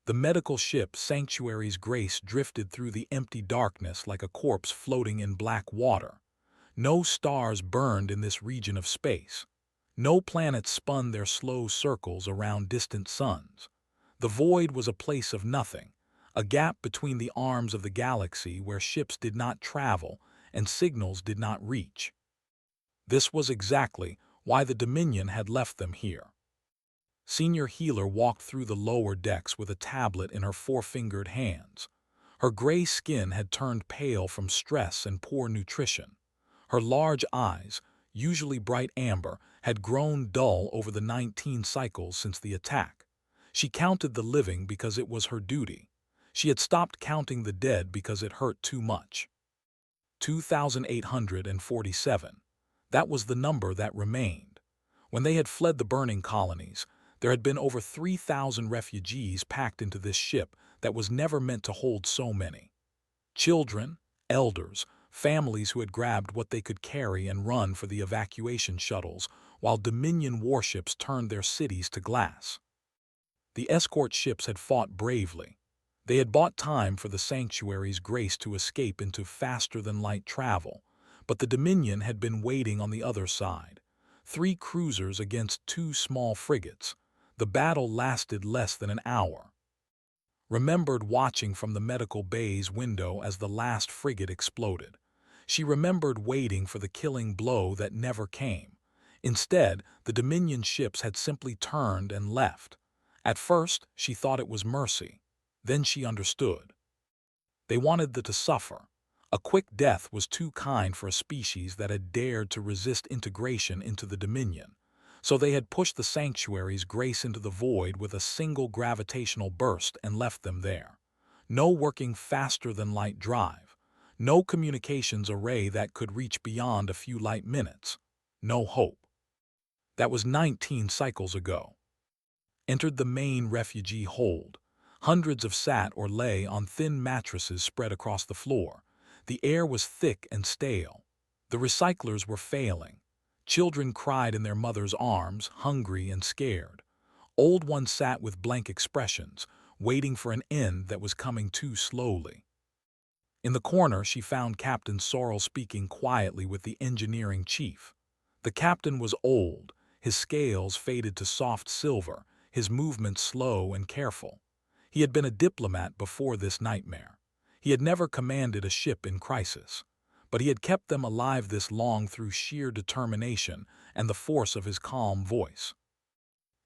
The medical ship Sanctuary's Grace drifted through the empty darkness like a corpse floating in black water. No stars burned in this region of space. No planets spun their slow circles around distant suns. The void was a place of nothing, a gap between the arms of the galaxy where ships did not travel and signals did not reach. This was exactly why the Dominion had left them here. Senior Healer walked through the lower decks with a tablet in her four-fingered hands. Her gray skin had turned pale from stress and poor nutrition. Her large eyes, usually bright amber, had grown dull over the 19 cycles since the attack. She counted the living because it was her duty. She had stopped counting the dead because it hurt too much. 2,847. That was the number that remained. When they had fled the burning colonies, there had been over 3,000 refugees packed into this ship that was never meant to hold so many. Children, elders, families who had grabbed what they could carry and run for the evacuation shuttles while Dominion warships turned their cities to glass. The escort ships had fought bravely. They had bought time for the Sanctuary's Grace to escape into faster-than-light travel, but the Dominion had been waiting on the other side. 3 cruisers against 2 small frigates. The battle lasted less than an hour. Remembered watching from the medical bay's window as the last frigate exploded. She remembered waiting for the killing blow that never came. Instead, the Dominion ships had simply turned and left. At first, she thought it was mercy. Then she understood. They wanted them to suffer. A quick death was too kind for a species that had dared to resist integration into the Dominion. So they had pushed the Sanctuary's Grace into the void with a single gravitational burst and left them there. No working faster-than-light drive. No communications array that could reach beyond a few light minutes. No hope. That was 19 cycles ago. Entered the main refugee hold. Hundreds of sat or lay on thin mattresses spread across the floor. The air was thick and stale. The recyclers were failing. Children cried in their mother's arms, hungry and scared. Old ones sat with blank expressions, waiting for an end that was coming too slowly. In the corner, she found Captain Sorrel speaking quietly with the engineering chief. The captain was old, his scales faded to soft silver, his movements slow and careful. He had been a diplomat before this nightmare. He had never commanded a ship in crisis, but he had kept them alive this long through sheer determination and the force of his calm voice.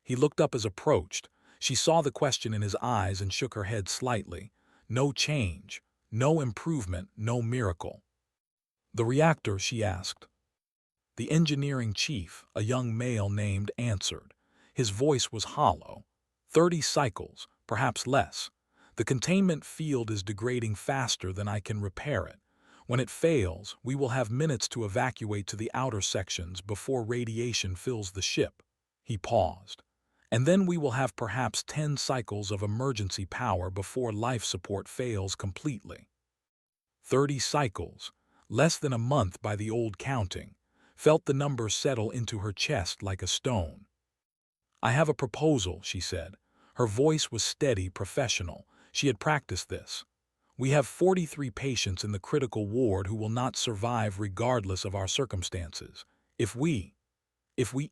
He looked up as approached. She saw the question in his eyes and shook her head slightly. No change, no improvement, no miracle. The reactor, she asked. The engineering chief, a young male named, answered. His voice was hollow. 30 cycles, perhaps less. The containment field is degrading faster than I can repair it. When it fails, we will have minutes to evacuate to the outer sections before radiation fills the ship. He paused. And then we will have perhaps 10 cycles of emergency power before life support fails completely. 30 cycles, less than a month by the old counting, felt the number settle into her chest like a stone. I have a proposal, she said. Her voice was steady, professional. She had practiced this. We have 43 patients in the critical ward who will not survive regardless of our circumstances. If we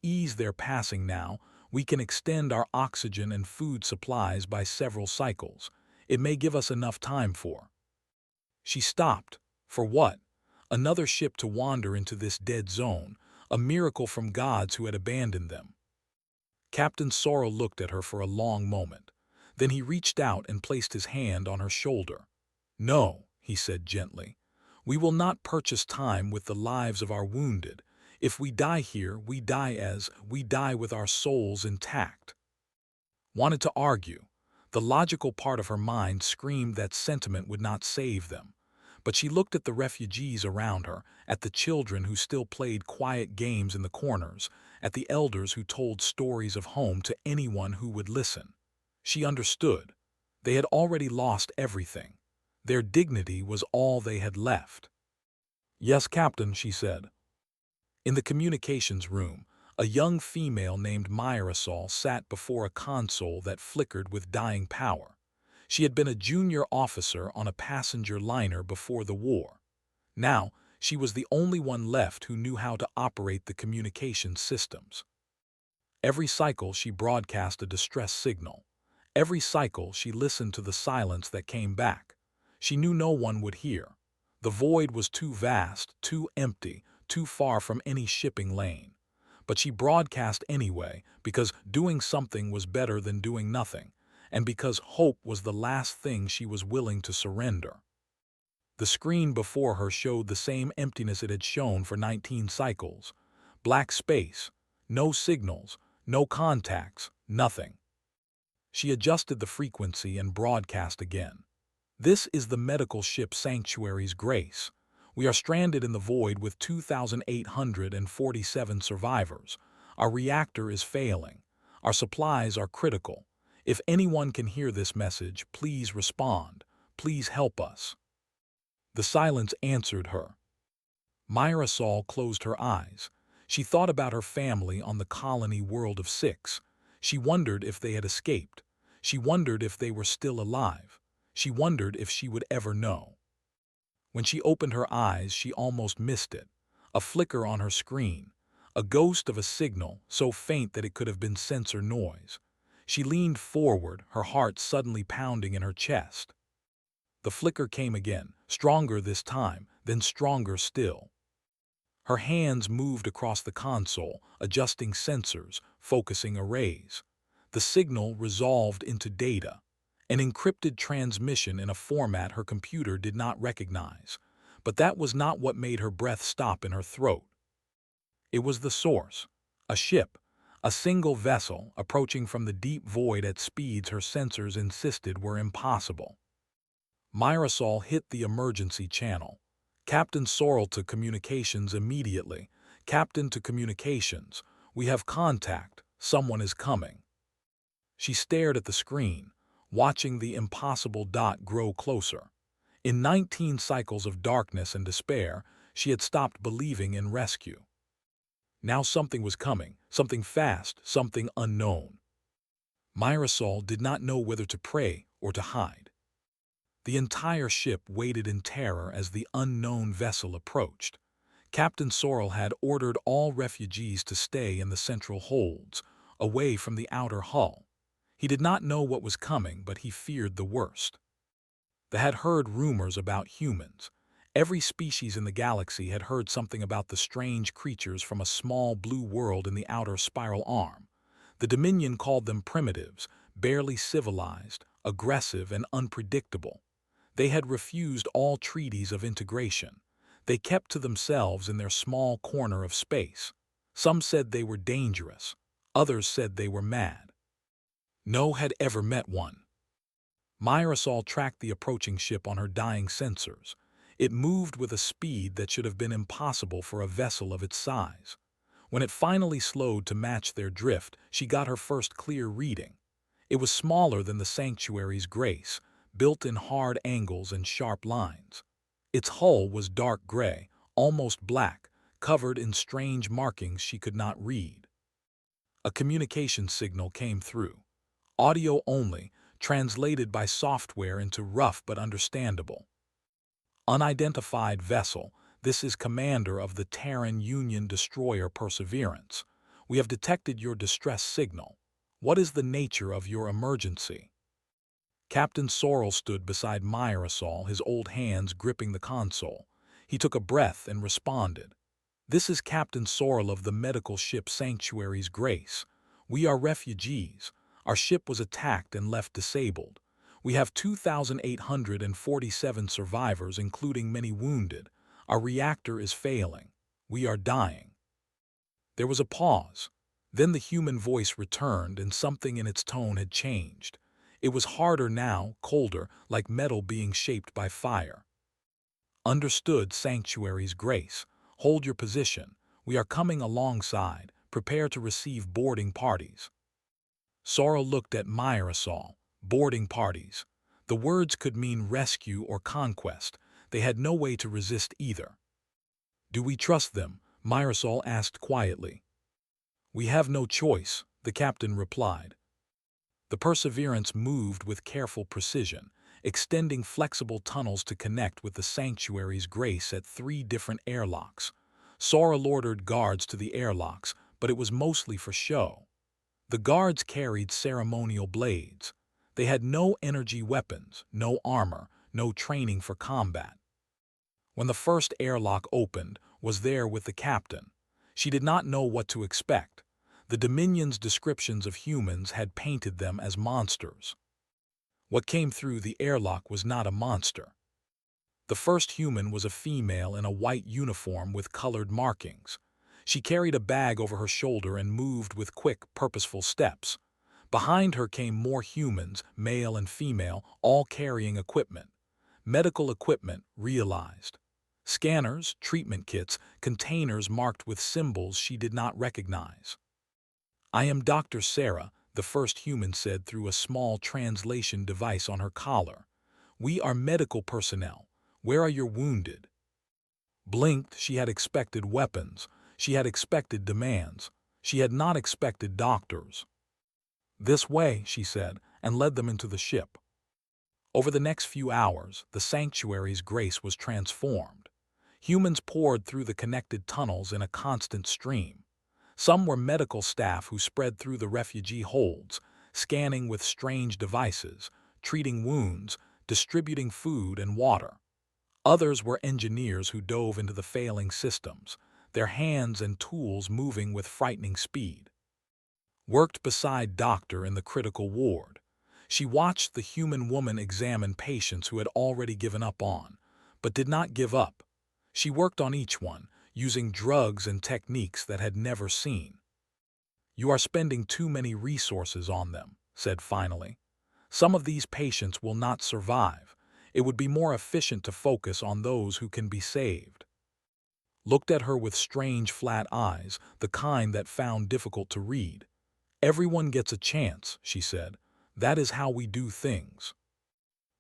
ease their passing now, we can extend our oxygen and food supplies by several cycles. It may give us enough time for. She stopped. For what? Another ship to wander into this dead zone, a miracle from gods who had abandoned them. Captain Sorrel looked at her for a long moment. Then he reached out and placed his hand on her shoulder. No, he said gently. We will not purchase time with the lives of our wounded. If we die here, we die with our souls intact. Wanted to argue. The logical part of her mind screamed that sentiment would not save them. But she looked at the refugees around her, at the children who still played quiet games in the corners, at the elders who told stories of home to anyone who would listen. She understood. They had already lost everything. Their dignity was all they had left. Yes, Captain, she said. In the communications room, a young female named Myrasol sat before a console that flickered with dying power. She had been a junior officer on a passenger liner before the war. Now, she was the only one left who knew how to operate the communication systems. Every cycle she broadcast a distress signal. Every cycle she listened to the silence that came back. She knew no one would hear. The void was too vast, too empty, too far from any shipping lane. But she broadcast anyway because doing something was better than doing nothing, and because hope was the last thing she was willing to surrender. The screen before her showed the same emptiness it had shown for 19 cycles. Black space, no signals, no contacts, nothing. She adjusted the frequency and broadcast again. This is the medical ship Sanctuary's Grace. We are stranded in the void with 2,847 survivors. Our reactor is failing. Our supplies are critical. If anyone can hear this message, please respond. Please help us. The silence answered her. Myra Saul closed her eyes. She thought about her family on the colony world of 6. She wondered if they had escaped. She wondered if they were still alive. She wondered if she would ever know. When she opened her eyes, she almost missed it. A flicker on her screen. A ghost of a signal, so faint that it could have been sensor noise. She leaned forward, her heart suddenly pounding in her chest. The flicker came again, stronger this time, then stronger still. Her hands moved across the console, adjusting sensors, focusing arrays. The signal resolved into data, an encrypted transmission in a format her computer did not recognize. But that was not what made her breath stop in her throat. It was the source, a ship, a single vessel approaching from the deep void at speeds her sensors insisted were impossible. Myra Saul hit the emergency channel. Captain Sorrel to communications immediately. Captain to communications. We have contact. Someone is coming. She stared at the screen, watching the impossible dot grow closer. In 19 cycles of darkness and despair, she had stopped believing in rescue. Now something was coming, something fast, something unknown. Myra Saul did not know whether to pray or to hide. The entire ship waited in terror as the unknown vessel approached. Captain Sorrel had ordered all refugees to stay in the central holds, away from the outer hull. He did not know what was coming, but he feared the worst. They had heard rumors about humans. Every species in the galaxy had heard something about the strange creatures from a small blue world in the outer spiral arm. The Dominion called them primitives, barely civilized, aggressive, and unpredictable. They had refused all treaties of integration. They kept to themselves in their small corner of space. Some said they were dangerous. Others said they were mad. No had ever met one. Myra Saul tracked the approaching ship on her dying sensors. It moved with a speed that should have been impossible for a vessel of its size. When it finally slowed to match their drift, she got her first clear reading. It was smaller than the Sanctuary's Grace, built in hard angles and sharp lines. Its hull was dark gray, almost black, covered in strange markings she could not read. A communication signal came through. Audio only, translated by software into rough but understandable. Unidentified vessel, this is commander of the Terran Union destroyer Perseverance. We have detected your distress signal. What is the nature of your emergency? Captain Sorrel stood beside Myra Saul, his old hands gripping the console. He took a breath and responded. This is Captain Sorrel of the medical ship Sanctuary's Grace. We are refugees. Our ship was attacked and left disabled. We have 2,847 survivors, including many wounded. Our reactor is failing. We are dying. There was a pause. Then the human voice returned, and something in its tone had changed. It was harder now, colder, like metal being shaped by fire. Understood, Sanctuary's Grace. Hold your position. We are coming alongside. Prepare to receive boarding parties. Sorrel looked at Myra Saul. Boarding parties. The words could mean rescue or conquest. They had no way to resist either. Do we trust them? Myra Saul asked quietly. We have no choice, the captain replied. The Perseverance moved with careful precision, extending flexible tunnels to connect with the sanctuary's grace at 3 different airlocks. Sorrel ordered guards to the airlocks, but it was mostly for show. The guards carried ceremonial blades. They had no energy weapons, no armor, no training for combat. When the first airlock opened, was there with the captain. She did not know what to expect. The Dominion's descriptions of humans had painted them as monsters. What came through the airlock was not a monster. The first human was a female in a white uniform with colored markings. She carried a bag over her shoulder and moved with quick, purposeful steps. Behind her came more humans, male and female, all carrying equipment. Medical equipment, realized. Scanners, treatment kits, containers marked with symbols she did not recognize. "I am Dr. Sarah," the first human said through a small translation device on her collar. "We are medical personnel. Where are your wounded?" Blinked, she had expected weapons. She had expected demands. She had not expected doctors. "This way," she said, and led them into the ship. Over the next few hours, the sanctuary's grace was transformed. Humans poured through the connected tunnels in a constant stream. Some were medical staff who spread through the refugee holds, scanning with strange devices, treating wounds, distributing food and water. Others were engineers who dove into the failing systems, their hands and tools moving with frightening speed. Worked beside Doctor in the critical ward. She watched the human woman examine patients who had already given up on, but did not give up. She worked on each one, using drugs and techniques that had never seen. "You are spending too many resources on them," said finally. "Some of these patients will not survive. It would be more efficient to focus on those who can be saved." Looked at her with strange flat eyes, the kind that found difficult to read. "Everyone gets a chance," she said. "That is how we do things."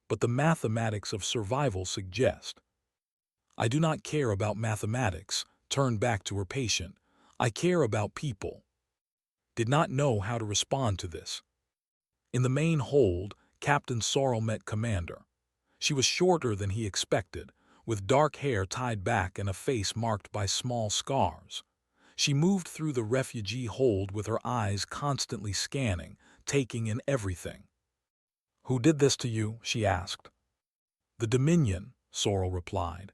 "But the mathematics of survival suggest." "I do not care about mathematics," turned back to her patient. "I care about people." Did not know how to respond to this. In the main hold, Captain Sorrel met Commander. She was shorter than he expected, with dark hair tied back and a face marked by small scars. She moved through the refugee hold with her eyes constantly scanning, taking in everything. "Who did this to you?" she asked. "The Dominion," Sorrel replied.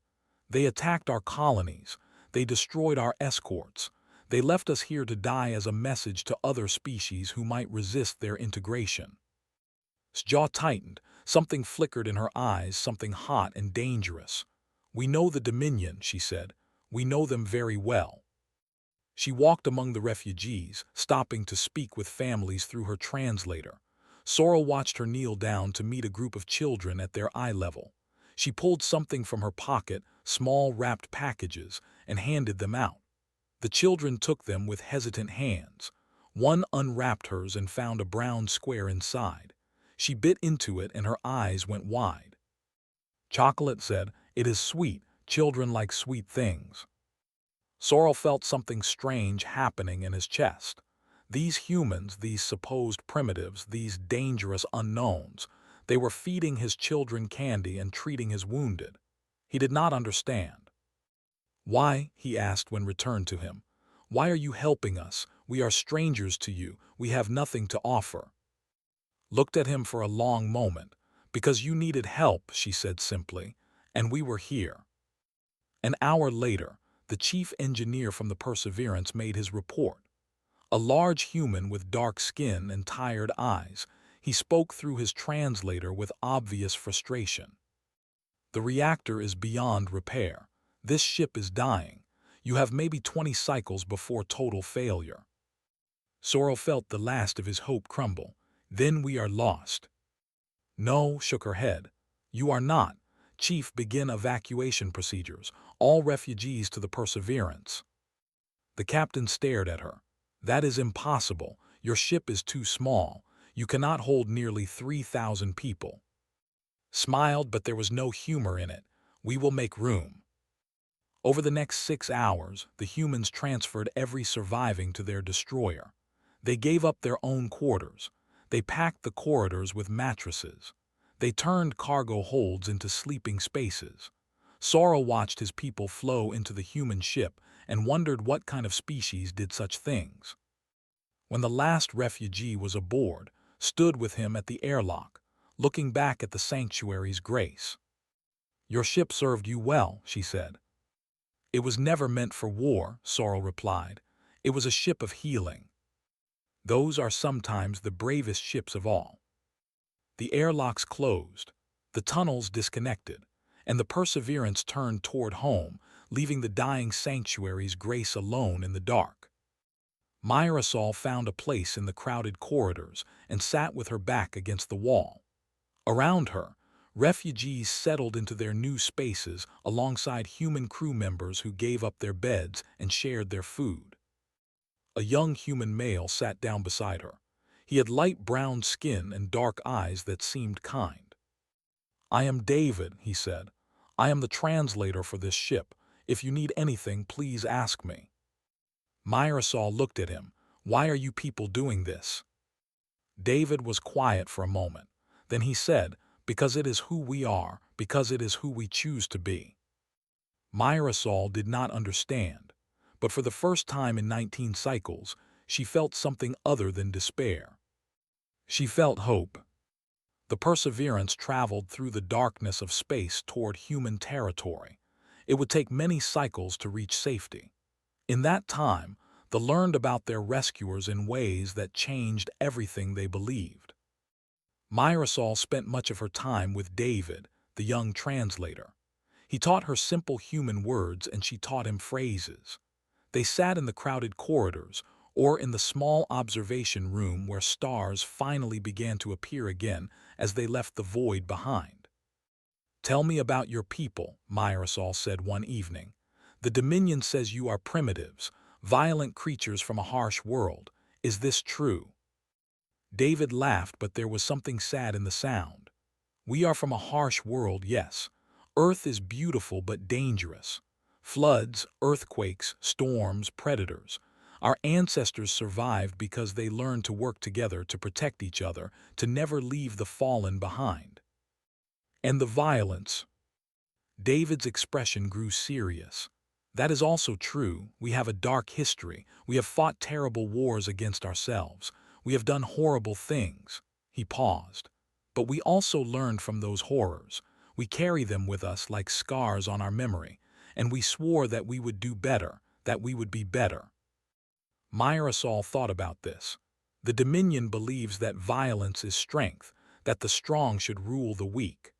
"They attacked our colonies. They destroyed our escorts. They left us here to die as a message to other species who might resist their integration." His jaw tightened. Something flickered in her eyes, something hot and dangerous. "We know the Dominion," she said. "We know them very well." She walked among the refugees, stopping to speak with families through her translator. Sorrel watched her kneel down to meet a group of children at their eye level. She pulled something from her pocket, small wrapped packages, and handed them out. The children took them with hesitant hands. One unwrapped hers and found a brown square inside. She bit into it and her eyes went wide. "Chocolate," said. "It is sweet. Children like sweet things." Sorrel felt something strange happening in his chest. These humans, these supposed primitives, these dangerous unknowns, they were feeding his children candy and treating his wounded. He did not understand. "Why?" he asked when returned to him. "Why are you helping us? We are strangers to you. We have nothing to offer." Looked at him for a long moment. "Because you needed help," she said simply, "and we were here." An hour later, the chief engineer from the Perseverance made his report. A large human with dark skin and tired eyes, he spoke through his translator with obvious frustration. "The reactor is beyond repair. This ship is dying. You have maybe 20 cycles before total failure." Sorrel felt the last of his hope crumble. "Then we are lost." "No," shook her head. "You are not. Chief, begin evacuation procedures. All refugees to the Perseverance." The captain stared at her. "That is impossible. Your ship is too small. You cannot hold nearly 3,000 people." Smiled, but there was no humor in it. "We will make room." Over the next 6 hours, the humans transferred every surviving to their destroyer. They gave up their own quarters. They packed the corridors with mattresses. They turned cargo holds into sleeping spaces. Sorrel watched his people flow into the human ship and wondered what kind of species did such things. When the last refugee was aboard, stood with him at the airlock, looking back at the sanctuary's grace. "Your ship served you well," she said. "It was never meant for war," Sorrel replied. "It was a ship of healing." Those are sometimes the bravest ships of all. The airlocks closed, the tunnels disconnected, and the Perseverance turned toward home, leaving the dying sanctuary's grace alone in the dark. Myrasol found a place in the crowded corridors and sat with her back against the wall. Around her, refugees settled into their new spaces alongside human crew members who gave up their beds and shared their food. A young human male sat down beside her. He had light brown skin and dark eyes that seemed kind. "I am David," he said. "I am the translator for this ship. If you need anything, please ask me." Myrasol looked at him. "Why are you people doing this?" David was quiet for a moment. Then he said, "Because it is who we are, because it is who we choose to be." Myrasol did not understand, but for the first time in 19 cycles, she felt something other than despair. She felt hope. The Perseverance traveled through the darkness of space toward human territory. It would take many cycles to reach safety. In that time, they learned about their rescuers in ways that changed everything they believed. Myrasol spent much of her time with David, the young translator. He taught her simple human words and she taught him phrases. They sat in the crowded corridors or in the small observation room where stars finally began to appear again as they left the void behind. "Tell me about your people," Myrasol said one evening. "The Dominion says you are primitives, violent creatures from a harsh world. Is this true?" David laughed, but there was something sad in the sound. "We are from a harsh world, yes. Earth is beautiful but dangerous. Floods, earthquakes, storms, predators. Our ancestors survived because they learned to work together to protect each other, to never leave the fallen behind." "And the violence?" David's expression grew serious. "That is also true. We have a dark history. We have fought terrible wars against ourselves. We have done horrible things." He paused. "But we also learned from those horrors. We carry them with us like scars on our memory, and we swore that we would do better, that we would be better." Myrasol thought about this. The Dominion believes that violence is strength, that the strong should rule the weak.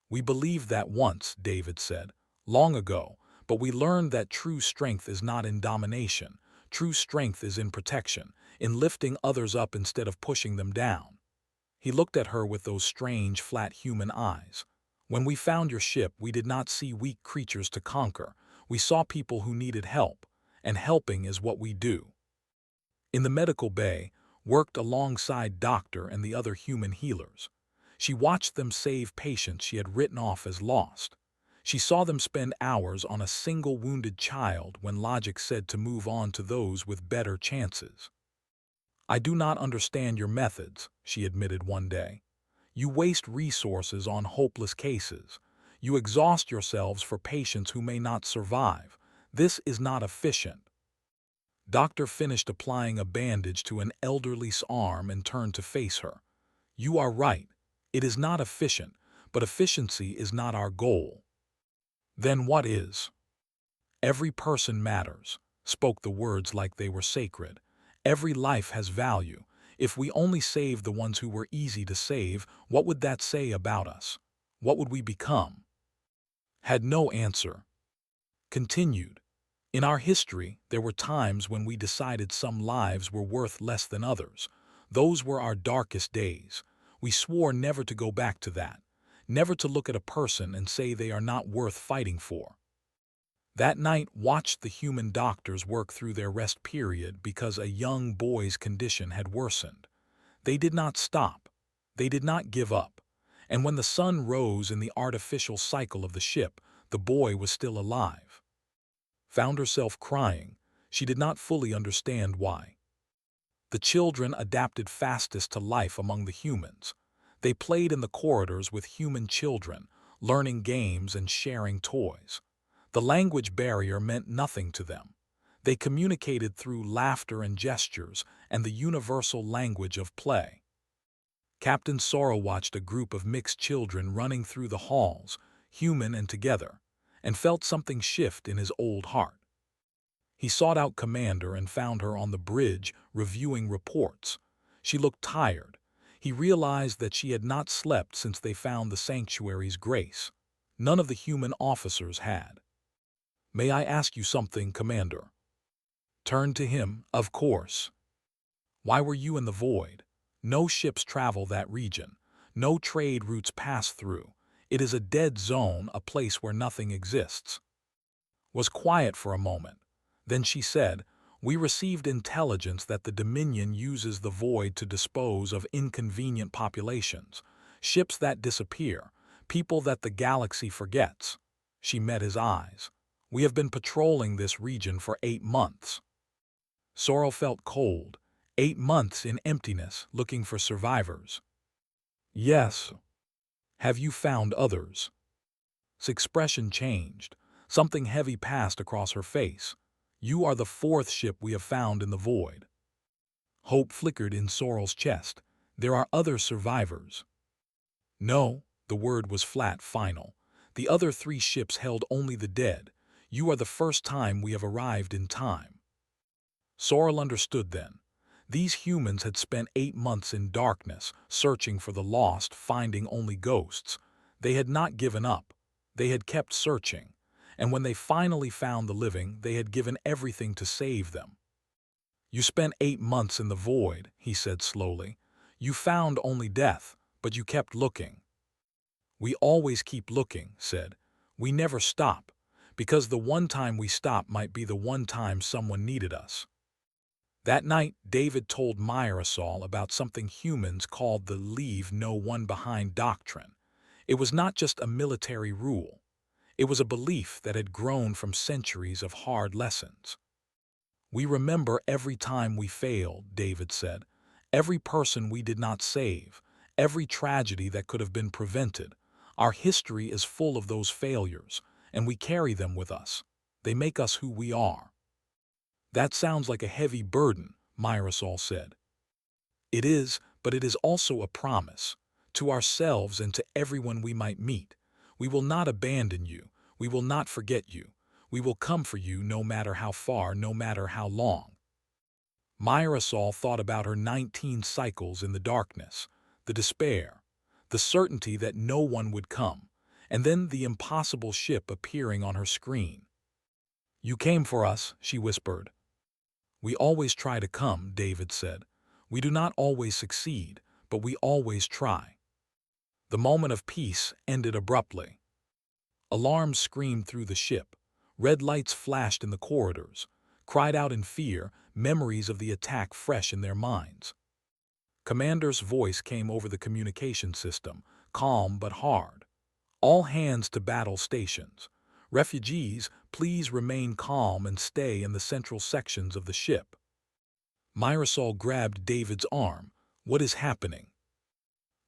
"We believed that once," David said, "long ago, but we learned that true strength is not in domination. True strength is in protection, in lifting others up instead of pushing them down." He looked at her with those strange, flat human eyes. "When we found your ship, we did not see weak creatures to conquer. We saw people who needed help, and helping is what we do." In the medical bay, worked alongside Doctor and the other human healers. She watched them save patients she had written off as lost. She saw them spend hours on a single wounded child when logic said to move on to those with better chances. "I do not understand your methods," she admitted one day. "You waste resources on hopeless cases. You exhaust yourselves for patients who may not survive. This is not efficient." Doctor finished applying a bandage to an elderly's arm and turned to face her. "You are right. It is not efficient, but efficiency is not our goal." "Then what is?" "Every person matters," spoke the words like they were sacred. "Every life has value. If we only saved the ones who were easy to save, what would that say about us? What would we become?" Had no answer. Continued. "In our history, there were times when we decided some lives were worth less than others. Those were our darkest days. We swore never to go back to that, never to look at a person and say they are not worth fighting for. That night watched the human doctors work through their rest period because a young boy's condition had worsened. They did not stop. They did not give up. And when the sun rose in the artificial cycle of the ship, the boy was still alive." Found herself crying. She did not fully understand why. The children adapted fastest to life among the humans. They played in the corridors with human children, learning games and sharing toys. The language barrier meant nothing to them. They communicated through laughter and gestures and the universal language of play. Captain Sorrow watched a group of mixed children running through the halls, human and together, and felt something shift in his old heart. He sought out Commander and found her on the bridge reviewing reports. She looked tired. He realized that she had not slept since they found the sanctuary's grace. None of the human officers had. "May I ask you something, Commander?" Turned to him, "Of course." "Why were you in the void? No ships travel that region. No trade routes pass through. It is a dead zone, a place where nothing exists." Was quiet for a moment. Then she said, "We received intelligence that the Dominion uses the void to dispose of inconvenient populations, ships that disappear, people that the galaxy forgets." She met his eyes. "We have been patrolling this region for 8 months." Sorrow felt cold. 8 months in emptiness, looking for survivors. "Yes." "Have you found others?" His expression changed. Something heavy passed across her face. "You are the 4th ship we have found in the void." Hope flickered in Sorrow's chest. "There are other survivors." "No," the word was flat, final. "The other 3 ships held only the dead. You are the first time we have arrived in time." Sorrel understood then. These humans had spent 8 months in darkness, searching for the lost, finding only ghosts. They had not given up. They had kept searching. And when they finally found the living, they had given everything to save them. "You spent 8 months in the void," he said slowly. "You found only death, but you kept looking." "We always keep looking," said. "We never stop, because the one time we stop might be the one time someone needed us." That night, David told Myrasol about something humans called the Leave No One Behind doctrine. It was not just a military rule. It was a belief that had grown from centuries of hard lessons. "We remember every time we failed," David said. "Every person we did not save, every tragedy that could have been prevented. Our history is full of those failures, and we carry them with us. They make us who we are." "That sounds like a heavy burden," Myrasol said. "It is, but it is also a promise. To ourselves and to everyone we might meet. We will not abandon you. We will not forget you. We will come for you no matter how far, no matter how long." Myrasol thought about her 19 cycles in the darkness, the despair, the certainty that no one would come, and then the impossible ship appearing on her screen. "You came for us," she whispered. "We always try to come," David said. "We do not always succeed, but we always try." The moment of peace ended abruptly. Alarms screamed through the ship. Red lights flashed in the corridors. Cried out in fear, memories of the attack fresh in their minds. Commander's voice came over the communication system, calm but hard. "All hands to battle stations. Refugees, please remain calm and stay in the central sections of the ship." Myrasol grabbed David's arm. "What is happening?"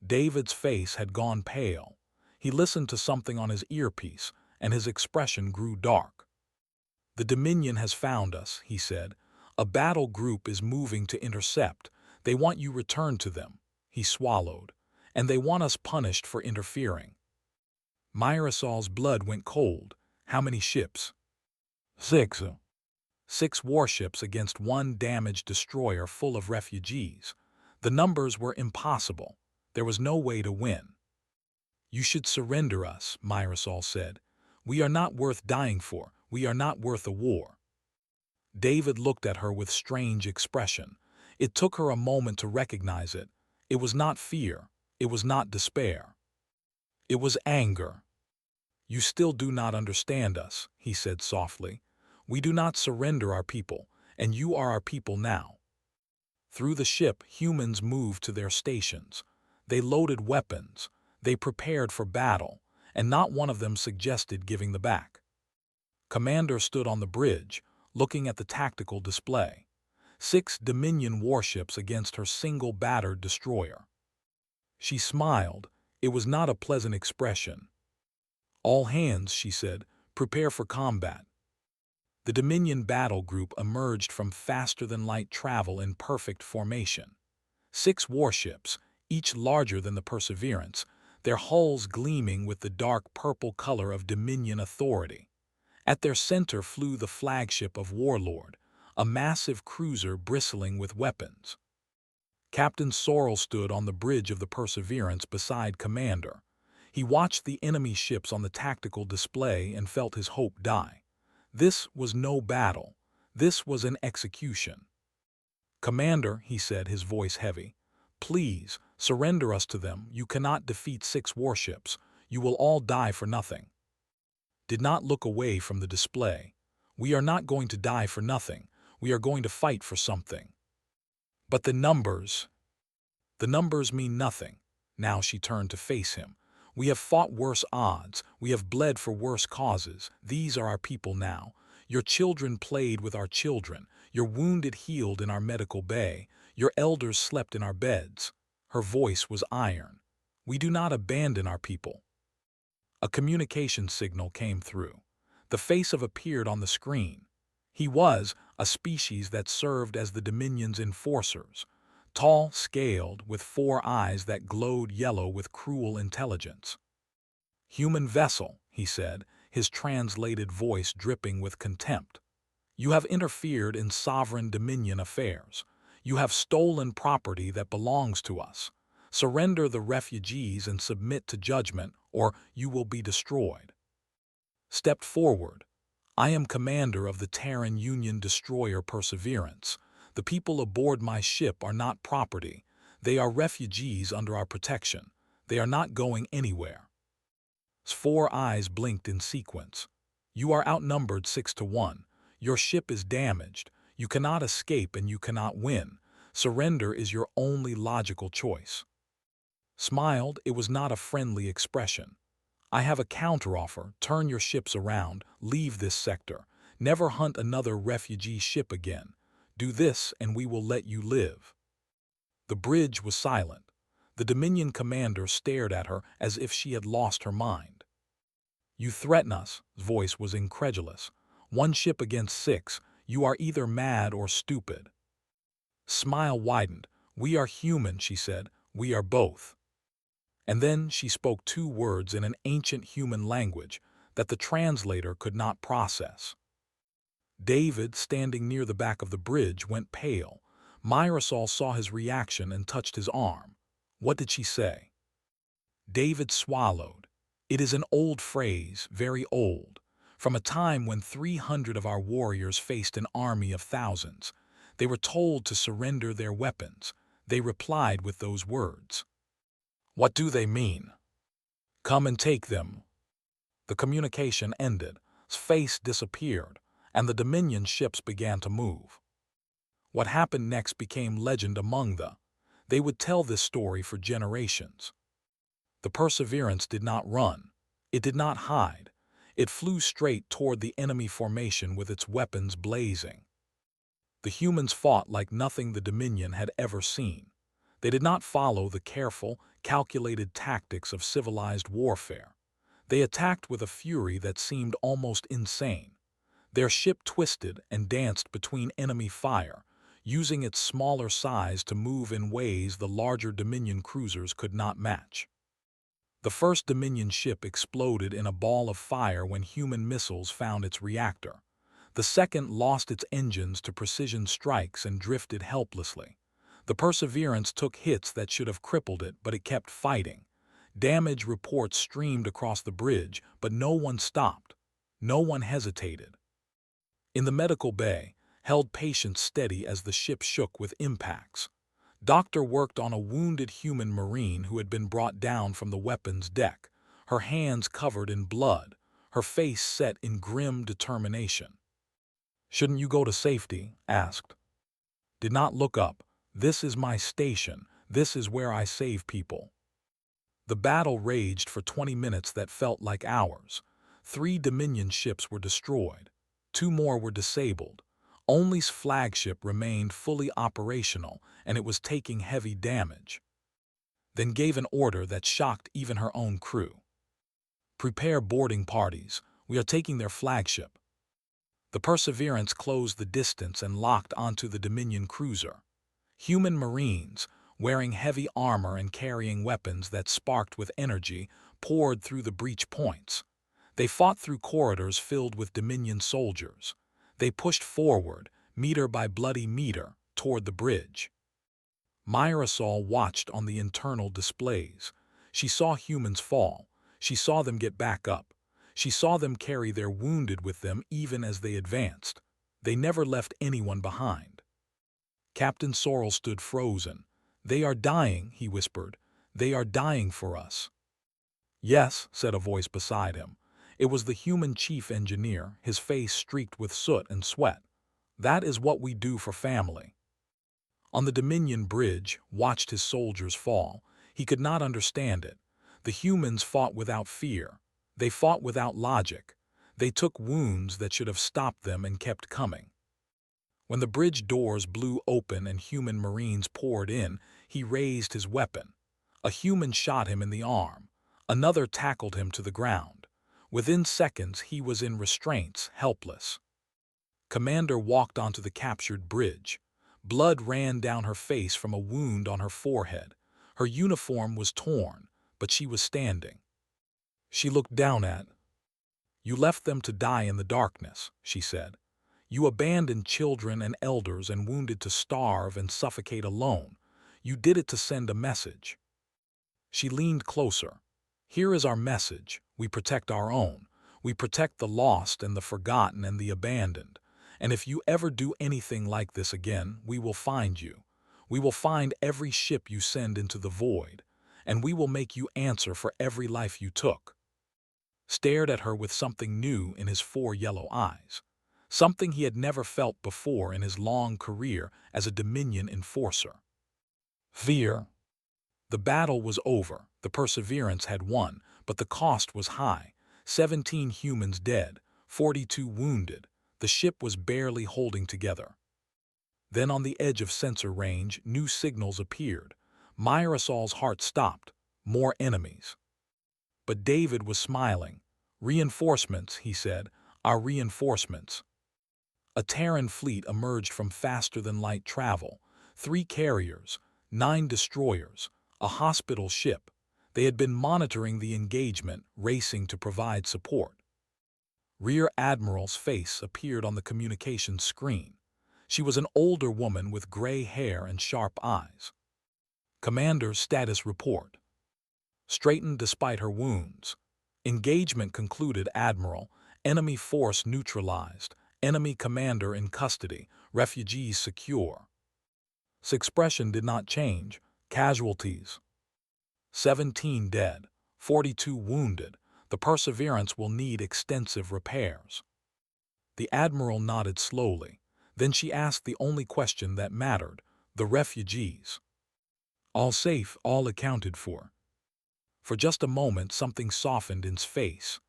David's face had gone pale. He listened to something on his earpiece, and his expression grew dark. "The Dominion has found us," he said. "A battle group is moving to intercept. They want you returned to them." He swallowed. "And they want us punished for interfering." Myrasol's blood went cold. "How many ships?" "6. 6 warships against 1 damaged destroyer full of refugees. The numbers were impossible. There was no way to win." "You should surrender us," Myrasol said. "We are not worth dying for. We are not worth a war." David looked at her with strange expression. It took her a moment to recognize it. It was not fear. It was not despair. It was anger. "You still do not understand us," he said softly. "We do not surrender our people, and you are our people now." Through the ship, humans moved to their stations. They loaded weapons. They prepared for battle, and not one of them suggested giving the back. Commander stood on the bridge, looking at the tactical display. 6 Dominion warships against her single battered destroyer. She smiled. It was not a pleasant expression. "All hands," she said, "prepare for combat." The Dominion battle group emerged from faster-than-light travel in perfect formation. 6 warships, each larger than the Perseverance, their hulls gleaming with the dark purple color of Dominion authority. At their center flew the flagship of Warlord, a massive cruiser bristling with weapons. Captain Sorrell stood on the bridge of the Perseverance beside Commander. He watched the enemy ships on the tactical display and felt his hope die. This was no battle. This was an execution. "Commander," he said, his voice heavy, "please, surrender us to them. You cannot defeat 6 warships. You will all die for nothing." Did not look away from the display. "We are not going to die for nothing. We are going to fight for something." "But the numbers." "The numbers mean nothing." Now she turned to face him. "We have fought worse odds. We have bled for worse causes. These are our people now. Your children played with our children. Your wounded healed in our medical bay. Your elders slept in our beds." Her voice was iron. "We do not abandon our people." A communication signal came through. The face of appeared on the screen. He was a species that served as the Dominion's enforcers. Tall, scaled, with 4 eyes that glowed yellow with cruel intelligence. "Human vessel," he said, his translated voice dripping with contempt. "You have interfered in sovereign Dominion affairs. You have stolen property that belongs to us. Surrender the refugees and submit to judgment, or you will be destroyed." Stepped forward. "I am commander of the Terran Union destroyer Perseverance. The people aboard my ship are not property. They are refugees under our protection. They are not going anywhere." 4 eyes blinked in sequence. "You are outnumbered 6-1. Your ship is damaged. You cannot escape and you cannot win. Surrender is your only logical choice." Smiled. It was not a friendly expression. "I have a counteroffer. Turn your ships around. Leave this sector. Never hunt another refugee ship again. Do this and we will let you live." The bridge was silent. The Dominion commander stared at her as if she had lost her mind. "You threaten us," his voice was incredulous. "1 ship against 6. You are either mad or stupid." Smile widened. "We are human," she said. "We are both." And then she spoke 2 words in an ancient human language that the translator could not process. David, standing near the back of the bridge, went pale. Myrosol saw his reaction and touched his arm. "What did she say?" David swallowed. "It is an old phrase, very old, from a time when 300 of our warriors faced an army of thousands. They were told to surrender their weapons. They replied with those words." "What do they mean?" "Come and take them." The communication ended. His face disappeared, and the Dominion ships began to move. What happened next became legend among the. They would tell this story for generations. The Perseverance did not run. It did not hide. It flew straight toward the enemy formation with its weapons blazing. The humans fought like nothing the Dominion had ever seen. They did not follow the careful, calculated tactics of civilized warfare. They attacked with a fury that seemed almost insane. Their ship twisted and danced between enemy fire, using its smaller size to move in ways the larger Dominion cruisers could not match. The first Dominion ship exploded in a ball of fire when human missiles found its reactor. The second lost its engines to precision strikes and drifted helplessly. The Perseverance took hits that should have crippled it, but it kept fighting. Damage reports streamed across the bridge, but no one stopped. No one hesitated. In the medical bay, held patients steady as the ship shook with impacts. Doctor worked on a wounded human marine who had been brought down from the weapons deck, her hands covered in blood, her face set in grim determination. "Shouldn't you go to safety?" asked. Did not look up. "This is my station. This is where I save people." The battle raged for 20 minutes that felt like hours. 3 Dominion ships were destroyed. 2 more were disabled. Only's flagship remained fully operational, and it was taking heavy damage. Then gave an order that shocked even her own crew. "Prepare boarding parties. We are taking their flagship." The Perseverance closed the distance and locked onto the Dominion cruiser. Human Marines, wearing heavy armor and carrying weapons that sparked with energy, poured through the breach points. They fought through corridors filled with Dominion soldiers. They pushed forward, meter by bloody meter, toward the bridge. Myrasol watched on the internal displays. She saw humans fall. She saw them get back up. She saw them carry their wounded with them even as they advanced. They never left anyone behind. Captain Sorrel stood frozen. "They are dying," he whispered. "They are dying for us." "Yes," said a voice beside him. It was the human chief engineer, his face streaked with soot and sweat. "That is what we do for family." On the Dominion bridge, watched his soldiers fall. He could not understand it. The humans fought without fear. They fought without logic. They took wounds that should have stopped them and kept coming. When the bridge doors blew open and human Marines poured in, he raised his weapon. A human shot him in the arm. Another tackled him to the ground. Within seconds, he was in restraints, helpless. Commander walked onto the captured bridge. Blood ran down her face from a wound on her forehead. Her uniform was torn, but she was standing. She looked down at. "You left them to die in the darkness," she said. "You abandoned children and elders and wounded to starve and suffocate alone. You did it to send a message." She leaned closer. "Here is our message. We protect our own. We protect the lost and the forgotten and the abandoned. And if you ever do anything like this again, we will find you. We will find every ship you send into the void, and we will make you answer for every life you took." Stared at her with something new in his 4 yellow eyes. Something he had never felt before in his long career as a Dominion enforcer. Fear. The battle was over. The Perseverance had won, but the cost was high. 17 humans dead, 42 wounded. The ship was barely holding together. Then on the edge of sensor range, new signals appeared. Myrasol's heart stopped. More enemies. But David was smiling. "Reinforcements," he said. "Our reinforcements." A Terran fleet emerged from faster-than-light travel. 3 carriers, 9 destroyers, a hospital ship. They had been monitoring the engagement, racing to provide support. Rear Admiral's face appeared on the communications screen. She was an older woman with gray hair and sharp eyes. "Commander, status report." Straightened despite her wounds. "Engagement concluded, Admiral. Enemy force neutralized. Enemy commander in custody. Refugees secure." His expression did not change. "Casualties." 17 dead, 42 wounded. The Perseverance will need extensive repairs. The Admiral nodded slowly. Then she asked the only question that mattered. "The refugees?" "All safe, all accounted for." For just a moment something softened in his face.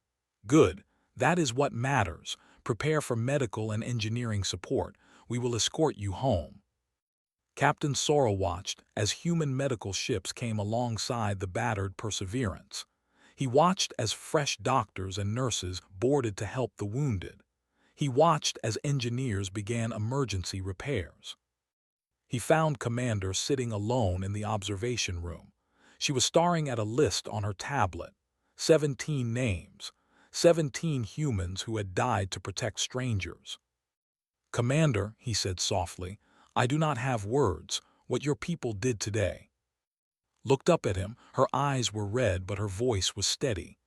"Good. That is what matters. Prepare for medical and engineering support. We will escort you home." Captain Sorrel watched as human medical ships came alongside the battered Perseverance. He watched as fresh doctors and nurses boarded to help the wounded. He watched as engineers began emergency repairs. He found Commander sitting alone in the observation room. She was staring at a list on her tablet. 17 names. 17 humans who had died to protect strangers. "Commander," he said softly, "I do not have words. What your people did today." Looked up at him. Her eyes were red, but her voice was steady.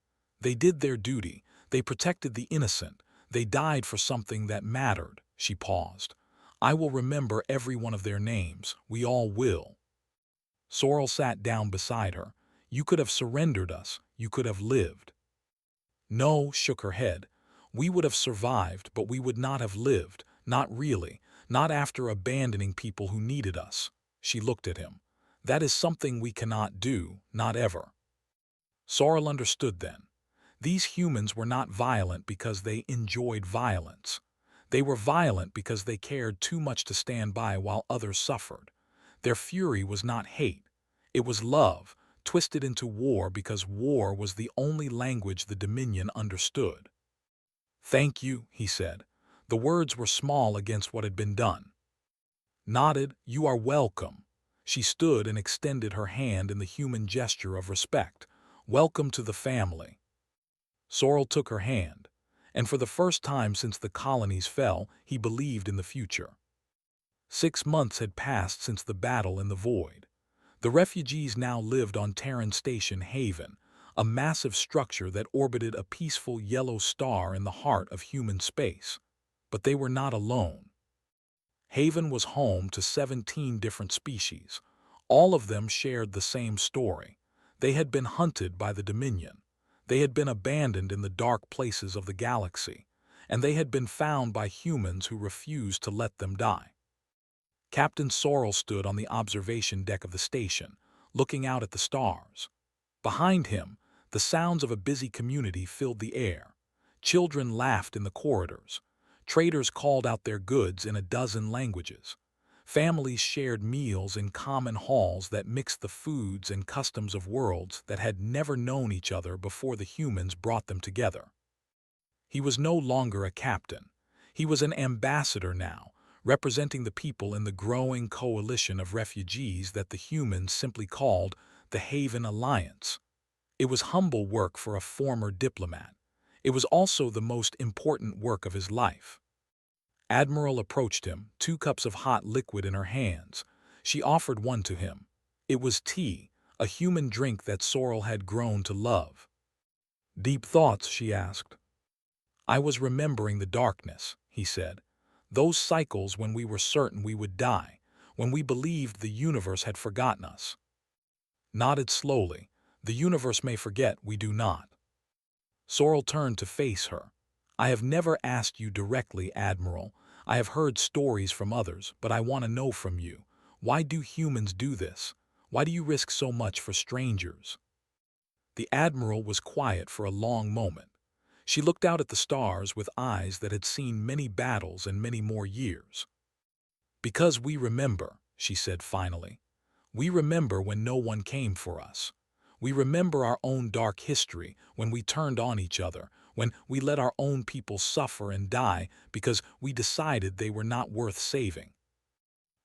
"They did their duty. They protected the innocent. They died for something that mattered." She paused. "I will remember every one of their names. We all will." Sorrel sat down beside her. "You could have surrendered us. You could have lived." "No," shook her head. "We would have survived, but we would not have lived. Not really. Not after abandoning people who needed us." She looked at him. "That is something we cannot do, not ever." Sorrel understood then. These humans were not violent because they enjoyed violence. They were violent because they cared too much to stand by while others suffered. Their fury was not hate. It was love, twisted into war because war was the only language the Dominion understood. "Thank you," he said. The words were small against what had been done. Nodded, "You are welcome." She stood and extended her hand in the human gesture of respect. "Welcome to the family." Sorrel took her hand, and for the first time since the colonies fell, he believed in the future. 6 months had passed since the battle in the void. The refugees now lived on Terran Station Haven, a massive structure that orbited a peaceful yellow star in the heart of human space. But they were not alone. Haven was home to 17 different species. All of them shared the same story. They had been hunted by the Dominion. They had been abandoned in the dark places of the galaxy, and they had been found by humans who refused to let them die. Captain Sorrel stood on the observation deck of the station, looking out at the stars. Behind him, the sounds of a busy community filled the air. Children laughed in the corridors. Traders called out their goods in a dozen languages. Families shared meals in common halls that mixed the foods and customs of worlds that had never known each other before the humans brought them together. He was no longer a captain. He was an ambassador now, representing the people in the growing coalition of refugees that the humans simply called the Haven Alliance. It was humble work for a former diplomat. It was also the most important work of his life. Admiral approached him, 2 cups of hot liquid in her hands. She offered one to him. It was tea, a human drink that Sorrel had grown to love. "Deep thoughts?" she asked. "I was remembering the darkness," he said. "Those cycles when we were certain we would die, when we believed the universe had forgotten us." Nodded slowly. "The universe may forget, we do not." Sorrel turned to face her. "I have never asked you directly, Admiral. I have heard stories from others, but I want to know from you. Why do humans do this? Why do you risk so much for strangers?" The Admiral was quiet for a long moment. She looked out at the stars with eyes that had seen many battles and many more years. "Because we remember," she said finally. "We remember when no one came for us. We remember our own dark history, when we turned on each other, when we let our own people suffer and die because we decided they were not worth saving."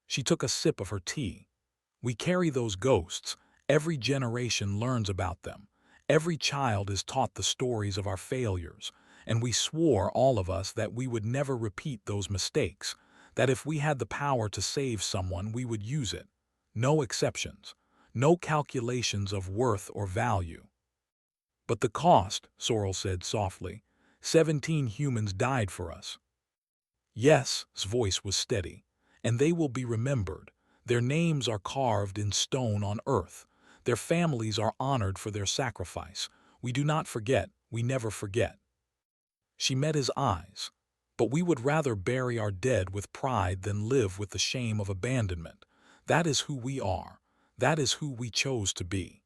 She took a sip of her tea. "We carry those ghosts. Every generation learns about them. Every child is taught the stories of our failures, and we swore, all of us, that we would never repeat those mistakes, that if we had the power to save someone, we would use it. No exceptions. No calculations of worth or value." "But the cost," Sorrel said softly. 17 humans died for us." "Yes," his voice was steady, "and they will be remembered. Their names are carved in stone on Earth. Their families are honored for their sacrifice. We do not forget, we never forget." She met his eyes. "But we would rather bury our dead with pride than live with the shame of abandonment. That is who we are. That is who we chose to be."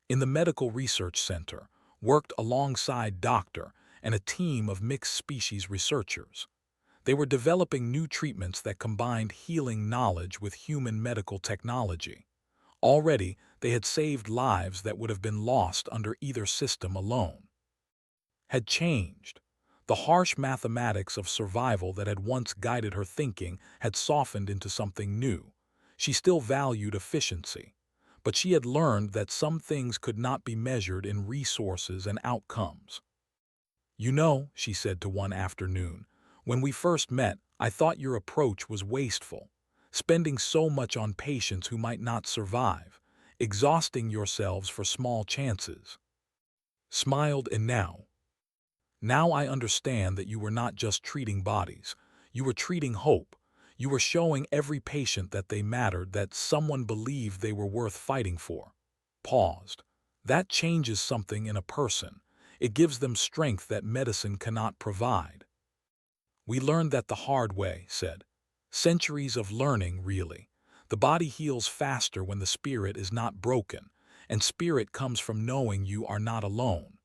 In the Medical Research Center, worked alongside Dr. and a team of mixed-species researchers. They were developing new treatments that combined healing knowledge with human medical technology. Already, they had saved lives that would have been lost under either system alone. Had changed. The harsh mathematics of survival that had once guided her thinking had softened into something new. She still valued efficiency, but she had learned that some things could not be measured in resources and outcomes. "You know," she said to one afternoon, "when we first met, I thought your approach was wasteful, spending so much on patients who might not survive, exhausting yourselves for small chances." Smiled. "And now? Now I understand that you were not just treating bodies. You were treating hope. You were showing every patient that they mattered, that someone believed they were worth fighting for." Paused. "That changes something in a person. It gives them strength that medicine cannot provide." "We learned that the hard way," said. "Centuries of learning, really. The body heals faster when the spirit is not broken, and spirit comes from knowing you are not alone."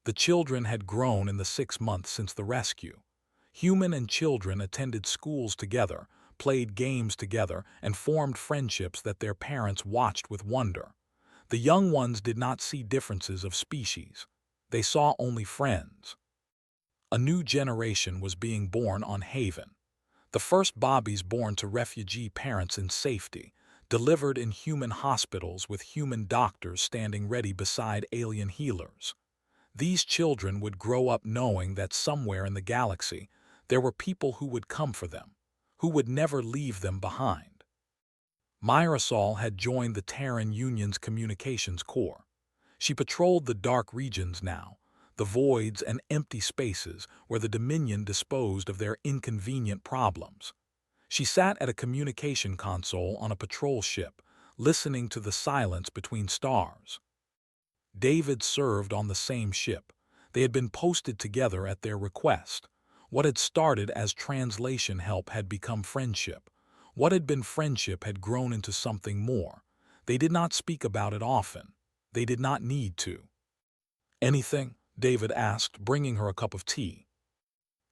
The children had grown in the 6 months since the rescue. Human and children attended schools together, played games together, and formed friendships that their parents watched with wonder. The young ones did not see differences of species. They saw only friends. A new generation was being born on Haven. The first Bobbies born to refugee parents in safety, delivered in human hospitals with human doctors standing ready beside alien healers. These children would grow up knowing that somewhere in the galaxy there were people who would come for them, who would never leave them behind. Myrasol had joined the Terran Union's Communications Corps. She patrolled the dark regions now, the voids and empty spaces where the Dominion disposed of their inconvenient problems. She sat at a communication console on a patrol ship, listening to the silence between stars. David served on the same ship. They had been posted together at their request. What had started as translation help had become friendship. What had been friendship had grown into something more. They did not speak about it often. They did not need to. "Anything?" David asked, bringing her a cup of tea.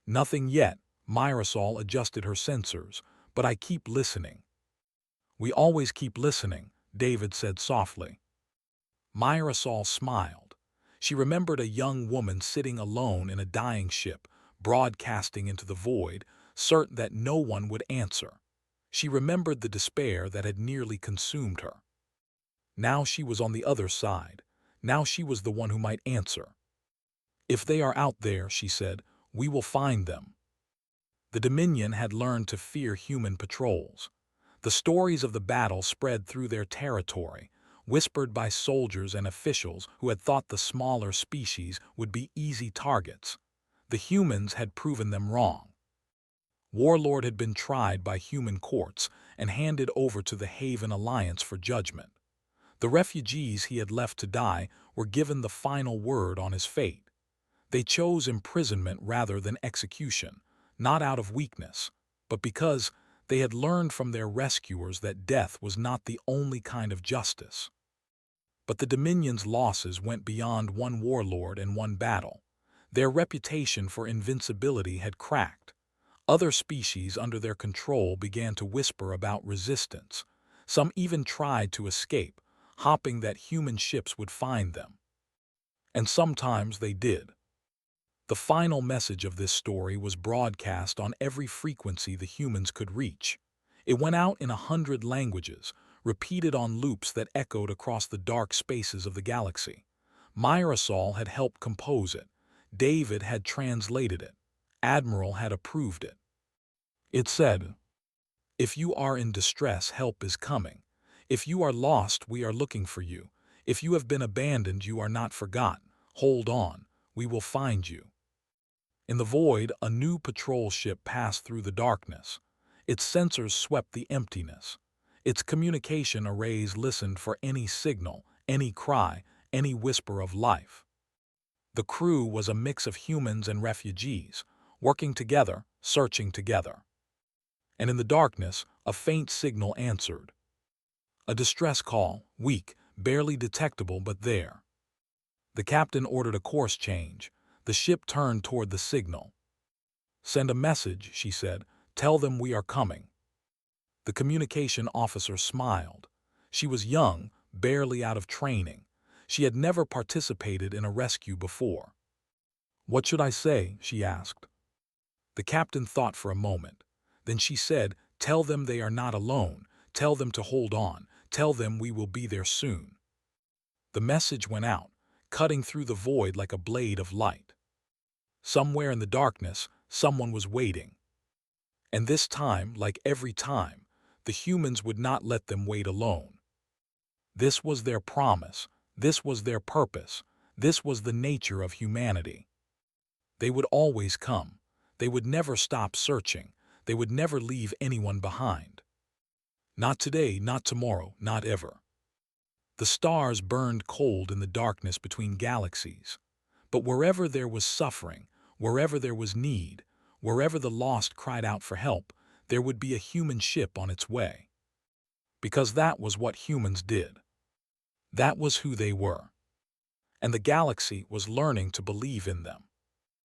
"Nothing yet." Myrasol adjusted her sensors, "but I keep listening." "We always keep listening," David said softly. Myrasol smiled. She remembered a young woman sitting alone in a dying ship, broadcasting into the void, certain that no one would answer. She remembered the despair that had nearly consumed her. Now she was on the other side. Now she was the one who might answer. "If they are out there," she said, "we will find them." The Dominion had learned to fear human patrols. The stories of the battle spread through their territory, whispered by soldiers and officials who had thought the smaller species would be easy targets. The humans had proven them wrong. Warlord had been tried by human courts and handed over to the Haven Alliance for judgment. The refugees he had left to die were given the final word on his fate. They chose imprisonment rather than execution, not out of weakness, but because they had learned from their rescuers that death was not the only kind of justice. But the Dominion's losses went beyond one warlord and one battle. Their reputation for invincibility had cracked. Other species under their control began to whisper about resistance. Some even tried to escape, hoping that human ships would find them. And sometimes they did. The final message of this story was broadcast on every frequency the humans could reach. It went out in 100 languages, repeated on loops that echoed across the dark spaces of the galaxy. Myrasol had helped compose it. David had translated it. Admiral had approved it. It said, "If you are in distress, help is coming. If you are lost, we are looking for you. If you have been abandoned, you are not forgotten. Hold on, we will find you." In the void, a new patrol ship passed through the darkness. Its sensors swept the emptiness. Its communication arrays listened for any signal, any cry, any whisper of life. The crew was a mix of humans and refugees, working together, searching together. And in the darkness, a faint signal answered. A distress call, weak, barely detectable, but there. The captain ordered a course change. The ship turned toward the signal. "Send a message," she said. "Tell them we are coming." The communication officer smiled. She was young, barely out of training. She had never participated in a rescue before. "What should I say?" she asked. The captain thought for a moment. Then she said, "Tell them they are not alone. Tell them to hold on. Tell them we will be there soon." The message went out, cutting through the void like a blade of light. Somewhere in the darkness, someone was waiting. And this time, like every time, the humans would not let them wait alone. This was their promise. This was their purpose. This was the nature of humanity. They would always come. They would never stop searching. They would never leave anyone behind. Not today, not tomorrow, not ever. The stars burned cold in the darkness between galaxies. But wherever there was suffering, wherever there was need, wherever the lost cried out for help, there would be a human ship on its way. Because that was what humans did. That was who they were. And the galaxy was learning to believe in them.